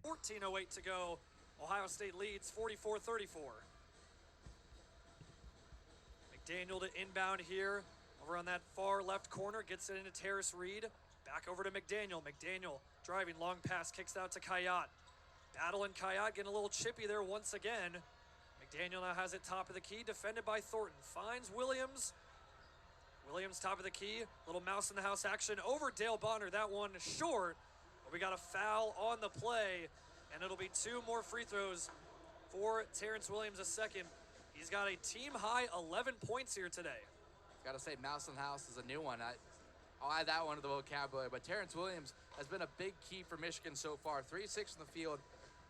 14:08 to go. Ohio State leads 44-34. McDaniel to inbound here. Over on that far left corner, gets it into Terrace Reed. Back over to McDaniel. McDaniel driving, long pass, kicks out to Kayat. Battle and Kayat getting a little chippy there once again. McDaniel now has it top of the key, defended by Thornton. Finds Williams. Williams top of the key. Little mouse in the house action over Dale Bonner. That one short. But we got a foul on the play, and it'll be 2 more free throws for Terrence Williams a second. He's got a team-high 11 points here today. Got to say, mouse in the house is a new one. I'll add that one to the vocabulary. But Terrence Williams has been a big key for Michigan so far. 3-6 in the field.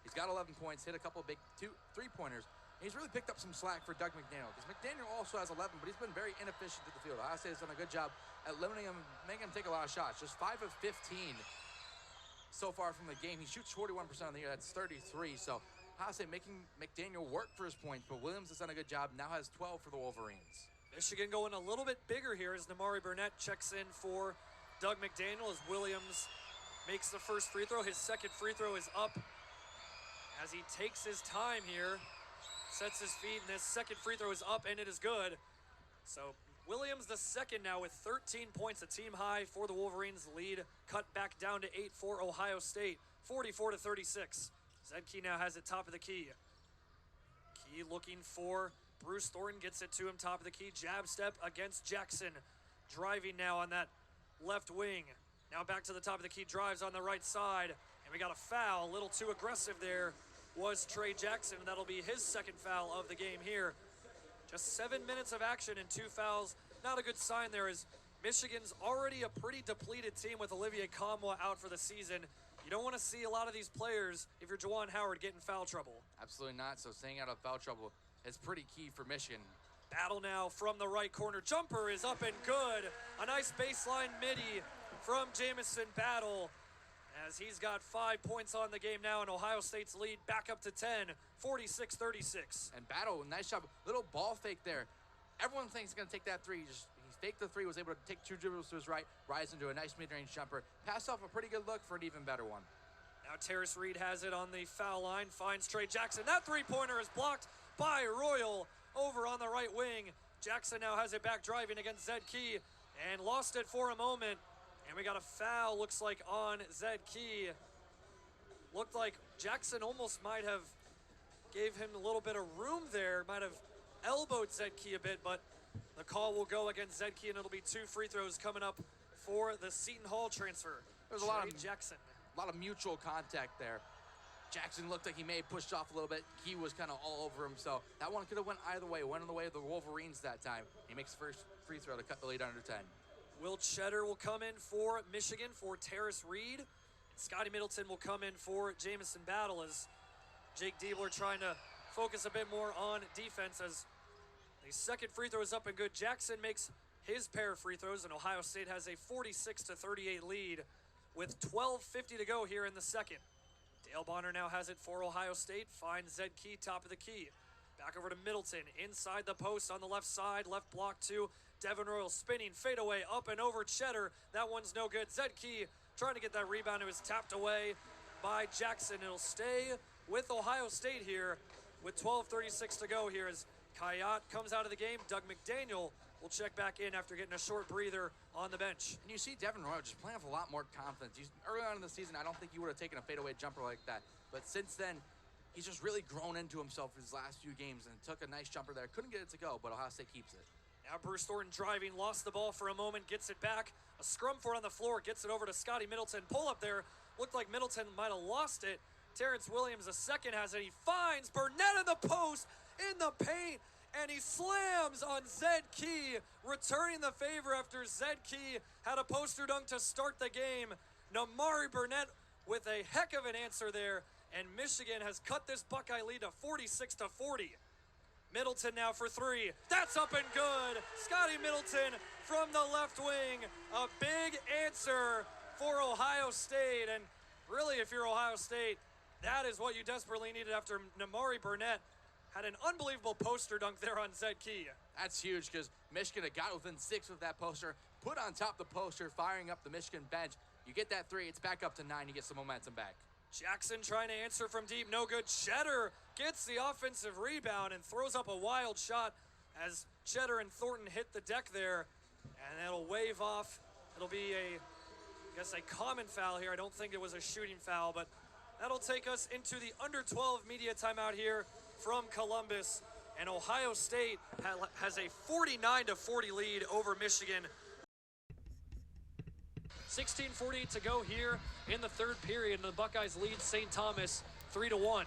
He's got 11 points, hit a couple of big 3-pointers. He's really picked up some slack for Doug McDaniel, because McDaniel also has 11, but he's been very inefficient at the field. Ohio State has done a good job at limiting him, making him take a lot of shots. Just 5 of 15 so far from the game. He shoots 41% of the year. That's 33. So Ohio State making McDaniel work for his points, but Williams has done a good job. Now has 12 for the Wolverines. Michigan going a little bit bigger here as Namari Burnett checks in for Doug McDaniel as Williams makes the first free throw. His second free throw is up as he takes his time here. Sets his feet, and his second free throw is up, and it is good. So Williams the second now with 13 points, a team high for the Wolverines. Lead cut back down to 8 for Ohio State, 44-36. Zed Key now has it top of the key. Key looking for Bruce Thornton, gets it to him top of the key. Jab step against Jackson. Driving now on that left wing. Now back to the top of the key, drives on the right side, and we got a foul. A little too aggressive there was Trey Jackson, and that'll be his second foul of the game here. Just 7 minutes of action and 2 fouls. Not a good sign there, as Michigan's already a pretty depleted team with Olivier Kamwa out for the season. You don't want to see a lot of these players, if you're Juwan Howard, get in foul trouble. Absolutely not. So staying out of foul trouble is pretty key for Michigan. Battle now from the right corner. Jumper is up and good. A nice baseline midi from Jamison Battle, as he's got 5 points on the game now, and Ohio State's lead back up to 10, 46-36. And Battle, nice job. Little ball fake there. Everyone thinks he's going to take that three. He faked the three, was able to take 2 dribbles to his right, rise into a nice mid-range jumper. Passed off a pretty good look for an even better one. Now Terrace Reed has it on the foul line, finds Trey Jackson. That three-pointer is blocked by Royal over on the right wing. Jackson now has it back driving against Zed Key and lost it for a moment. And we got a foul, looks like, on Zed Key. Looked like Jackson almost might have gave him a little bit of room there, might have elbowed Zed Key a bit, but the call will go against Zed Key, and it'll be 2 free throws coming up for the Seton Hall transfer. There's a lot of mutual contact there. Jackson looked like he may have pushed off a little bit. Key was kind of all over him, so that one could have went either way. Went in the way of the Wolverines that time. He makes the first free throw to cut the lead under 10. Will Cheddar will come in for Michigan for Terrace Reed. And Scotty Middleton will come in for Jamison Battle, as Jake Diebler trying to focus a bit more on defense, as the second free throw is up and good. Jackson makes his pair of free throws, and Ohio State has a 46-38 lead with 12:50 to go here in the second. Dale Bonner now has it for Ohio State. Finds Zed Key top of the key. Back over to Middleton, inside the post on the left side, left block to Devin Royal, spinning, fadeaway, up and over Cheddar. That one's no good. Zed Key trying to get that rebound. It was tapped away by Jackson. It'll stay with Ohio State here with 12:36 to go here as Kayat comes out of the game. Doug McDaniel will check back in after getting a short breather on the bench. And you see Devin Royal just playing with a lot more confidence. Early on in the season, I don't think he would have taken a fadeaway jumper like that. But since then, he's just really grown into himself his last few games and took a nice jumper there. Couldn't get it to go, but Ohio State keeps it. Now Bruce Thornton driving, lost the ball for a moment, gets it back. A scrum for it on the floor, gets it over to Scotty Middleton. Pull up there, looked like Middleton might have lost it. Terrence Williams, the second, has it. He finds Burnett in the post, in the paint, and he slams on Zed Key, returning the favor after Zed Key had a poster dunk to start the game. Namari Burnett with a heck of an answer there, and Michigan has cut this Buckeye lead to 46-40. Middleton now for 3. That's up and good. Scotty Middleton from the left wing. A big answer for Ohio State. And really, if you're Ohio State, that is what you desperately needed after Namari Burnett had an unbelievable poster dunk there on Zed Key. That's huge, because Michigan had got within 6 with that poster, put on top the poster, firing up the Michigan bench. You get that 3, it's back up to 9, you get some momentum back. Jackson trying to answer from deep, no good. Cheddar gets the offensive rebound and throws up a wild shot as Cheddar and Thornton hit the deck there, and it'll wave off. It'll be a common foul here. I don't think it was a shooting foul, but that'll take us into the under 12 media timeout here from Columbus, and Ohio State has a 49-40 lead over Michigan. 16:48 to go here in the third period, and the Buckeyes lead St. Thomas 3-1.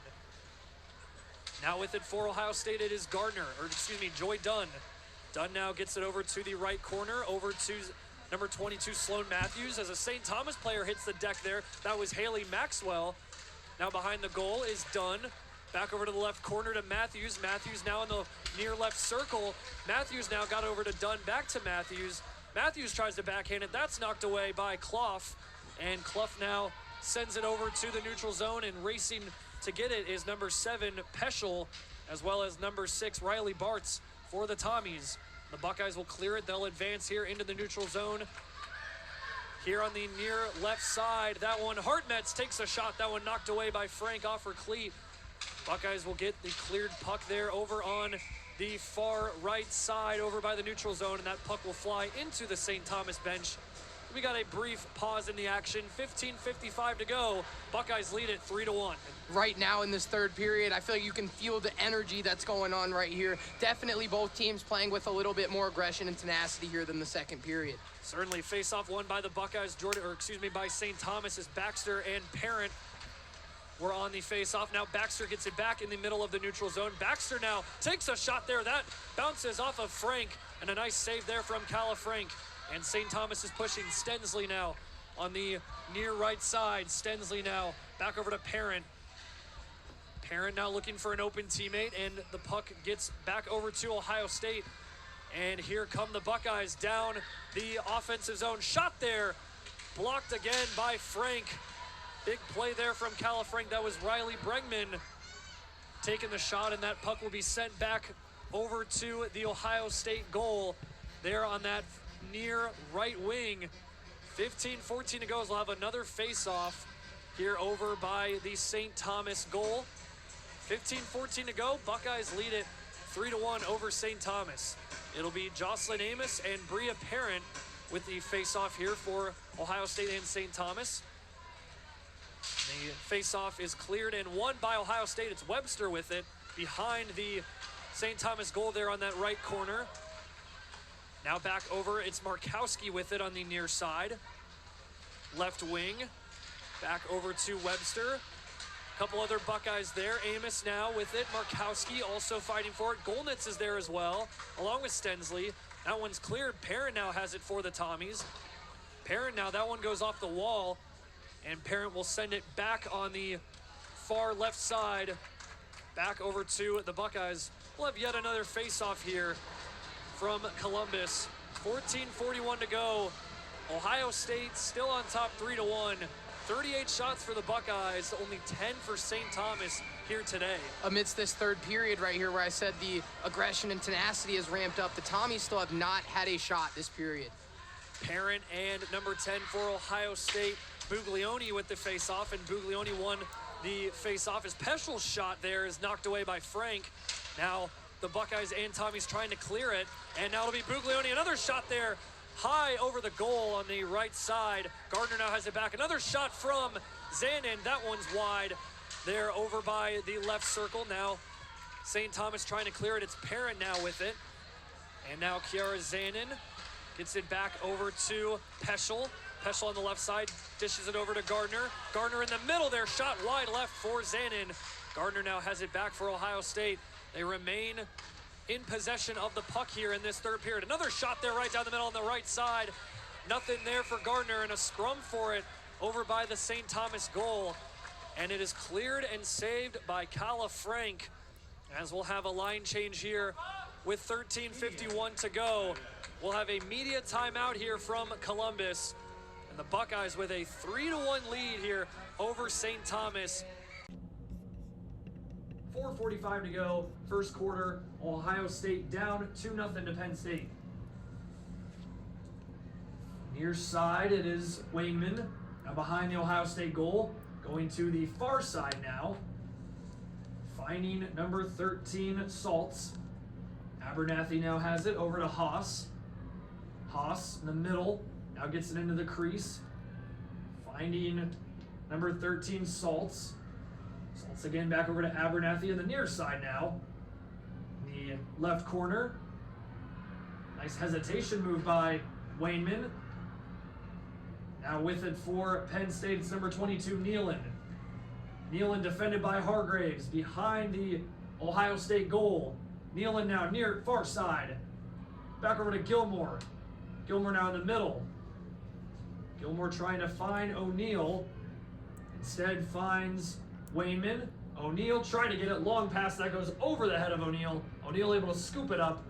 Now with it for Ohio State, it is Joy Dunn. Dunn now gets it over to the right corner, over to number 22, Sloan Matthews, as a St. Thomas player hits the deck there. That was Haley Maxwell. Now behind the goal is Dunn. Back over to the left corner to Matthews. Matthews now in the near left circle. Matthews now got over to Dunn, back to Matthews. Matthews tries to backhand it. That's knocked away by Clough. And Clough now sends it over to the neutral zone, and racing to get it is number 7, Peschel, as well as number 6, Riley Bartz for the Tommies. The Buckeyes will clear it. They'll advance here into the neutral zone. Here on the near left side, that one, Hartmetz takes a shot. That one knocked away by Frank off her cleat. Buckeyes will get the cleared puck there over on the far right side over by the neutral zone, and that puck will fly into the St. Thomas bench. We got a brief pause in the action. 15:55 to go. Buckeyes lead it 3-1. Right now in this third period, I feel like you can feel the energy that's going on right here. Definitely both teams playing with a little bit more aggression and tenacity here than the second period. Certainly face-off won by the Buckeyes, by St. Thomas, as Baxter and Parent were on the face-off. Now Baxter gets it back in the middle of the neutral zone. Baxter now takes a shot there. That bounces off of Frank, and a nice save there from Calla Frank. And St. Thomas is pushing Stensley now on the near right side. Stensley now back over to Parent. Parent now looking for an open teammate, and the puck gets back over to Ohio State. And here come the Buckeyes down the offensive zone. Shot there, blocked again by Frank. Big play there from Calla Frank. That was Riley Bregman taking the shot, and that puck will be sent back over to the Ohio State goal there on that near right wing. 15:14 to go, as we'll have another face-off here over by the St. Thomas goal. 15:14 to go. Buckeyes lead it 3-1 over St. Thomas. It'll be Jocelyn Amos and Bria Parent with the face-off here for Ohio State and St. Thomas. The face-off is cleared and won by Ohio State. It's Webster with it behind the St. Thomas goal there on that right corner. Now back over, it's Markowski with it on the near side. Left wing, back over to Webster. A couple other Buckeyes there. Amos now with it. Markowski also fighting for it. Golnitz is there as well, along with Stensley. That one's cleared. Parent now has it for the Tommies. Parent now, that one goes off the wall, and Parent will send it back on the far left side, back over to the Buckeyes. We'll have yet another face-off here from Columbus. 14:41 to go. Ohio State still on top 3-1. 38 shots for the Buckeyes, only 10 for St. Thomas here today. Amidst this third period right here where I said the aggression and tenacity has ramped up, the Tommies still have not had a shot this period. Parent and number 10 for Ohio State, Buglioni with the face-off, and Buglioni won the face-off as Peschel's shot there is knocked away by Frank. Now the Buckeyes and Tommies trying to clear it, and now it'll be Buglioni. Another shot there, high over the goal on the right side. Gardner now has it back. Another shot from Zanin. That one's wide there over by the left circle. Now St. Thomas trying to clear it. It's Parent now with it. And now Kiara Zanin gets it back over to Peschel. Peschel on the left side dishes it over to Gardner. Gardner in the middle there, shot wide left for Zanin. Gardner now has it back for Ohio State. They remain in possession of the puck here in this third period. Another shot there right down the middle on the right side. Nothing there for Gardner, and a scrum for it over by the St. Thomas goal. And it is cleared and saved by Calla Frank, as we'll have a line change here with 13:51 to go. We'll have a media timeout here from Columbus, and the Buckeyes with a 3-1 lead here over St. Thomas. 4:45 to go, first quarter. Ohio State down 2-0 to Penn State. Near side, it is Wayman. Now behind the Ohio State goal. Going to the far side now. Finding number 13, Salts. Abernathy now has it over to Haas. Haas in the middle. Now gets it into the crease. Finding number 13, Salts. Salts again back over to Abernathy on the near side now. In the left corner. Nice hesitation move by Wainman. Now with it for Penn State, it's number 22, Nealon. Nealon defended by Hargraves behind the Ohio State goal. Nealon now near far side. Back over to Gilmore. Gilmore now in the middle. Gilmore trying to find O'Neal. Instead finds Wainman. O'Neal trying to get it long pass that goes over the head of O'Neal. O'Neal able to scoop it up.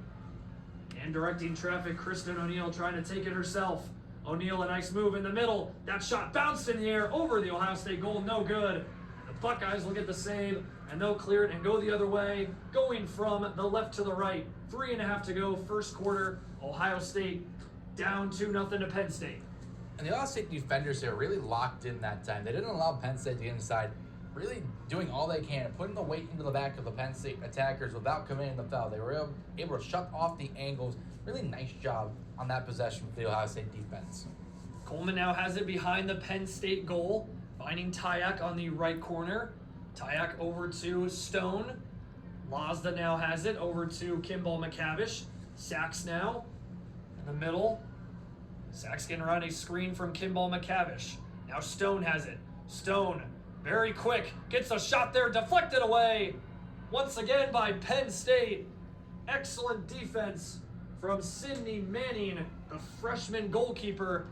And directing traffic, Kristen O'Neal trying to take it herself. O'Neal, a nice move in the middle. That shot bounced in the air over the Ohio State goal, no good. The Buckeyes will get the save, and they'll clear it and go the other way, going from the left to the right. 3.5 to go, first quarter. Ohio State down 2-0 to Penn State. And the Ohio State defenders here really locked in that time. They didn't allow Penn State to get inside, really doing all they can, putting the weight into the back of the Penn State attackers without committing the foul. They were able to shut off the angles. Really nice job on that possession for the Ohio State defense. Coleman now has it behind the Penn State goal, finding Tyak on the right corner. Tyak over to Stone. Lazda now has it over to Kimball McCavish. Sachs now in the middle. Sachs getting around a screen from Kimball McCavish. Now Stone has it. Stone, very quick, gets a shot there, deflected away. Once again by Penn State. Excellent defense from Sydney Manning, the freshman goalkeeper.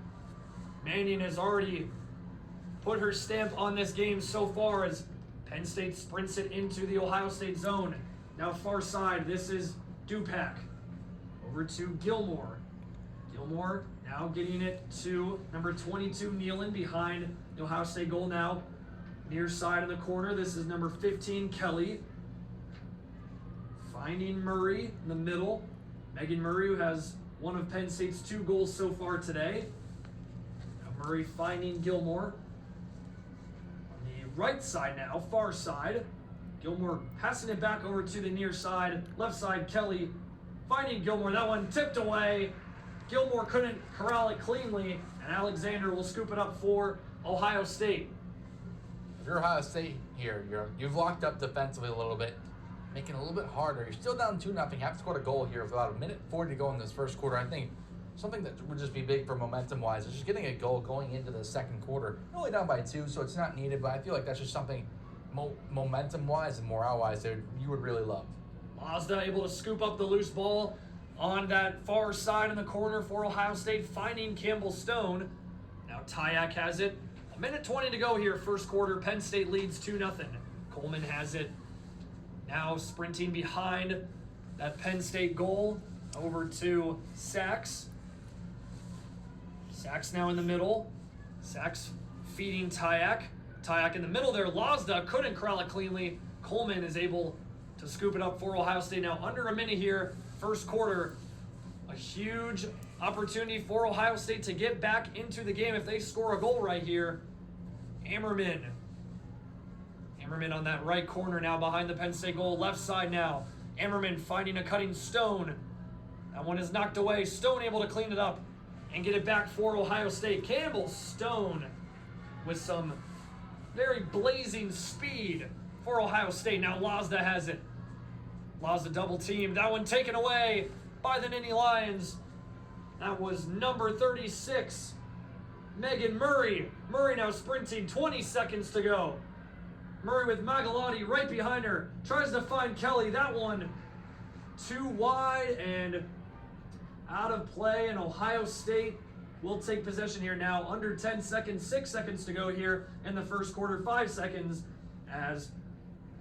Manning has already put her stamp on this game so far as Penn State sprints it into the Ohio State zone. Now far side, this is Dupac. Over to Gilmore. Gilmore now getting it to number 22, Nealon, behind the Ohio State goal now. Near side in the corner, this is number 15, Kelly. Finding Murray in the middle. Megan Murray, who has one of Penn State's 2 goals so far today. Now Murray finding Gilmore. On the right side now, far side. Gilmore passing it back over to the near side. Left side, Kelly finding Gilmore. That one tipped away. Gilmore couldn't corral it cleanly, and Alexander will scoop it up for Ohio State. If you're Ohio State here, you've locked up defensively a little bit, making it a little bit harder. You're still down 2-0. Have scored a goal here with about 1:40 to go in this first quarter. I think something that would just be big for momentum-wise is just getting a goal going into the second quarter. You're only down by 2, so it's not needed, but I feel like that's just something momentum-wise and morale-wise that you would really love. Mazda able to scoop up the loose ball on that far side in the corner for Ohio State, finding Campbell Stone. Now Tyak has it. 1:20 to go here, first quarter. Penn State leads 2-0. Coleman has it. Now sprinting behind that Penn State goal over to Sachs. Sachs now in the middle. Sachs feeding Tyak. Tyak in the middle there. Lazda couldn't corral it cleanly. Coleman is able to scoop it up for Ohio State. Now under a minute here, first quarter. A huge opportunity for Ohio State to get back into the game if they score a goal right here. Ammerman on that right corner now behind the Penn State goal. Left side now. Ammerman finding a cutting Stone. That one is knocked away. Stone able to clean it up and get it back for Ohio State. Campbell Stone with some very blazing speed for Ohio State. Now Lazda has it. Lazda double team. That one taken away by the Nittany Lions. That was number 36, Megan Murray. Murray now sprinting, 20 seconds to go. Murray with Magalotti right behind her. Tries to find Kelly. That one too wide and out of play. And Ohio State will take possession here now. Under 10 seconds, 6 seconds to go here in the first quarter. 5 seconds as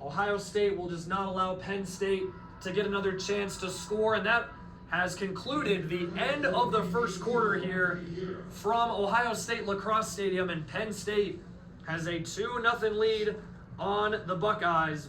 Ohio State will just not allow Penn State to get another chance to score. And that has concluded the end of the first quarter here from Ohio State Lacrosse Stadium. And Penn State has a 2-0 lead on the Buckeyes.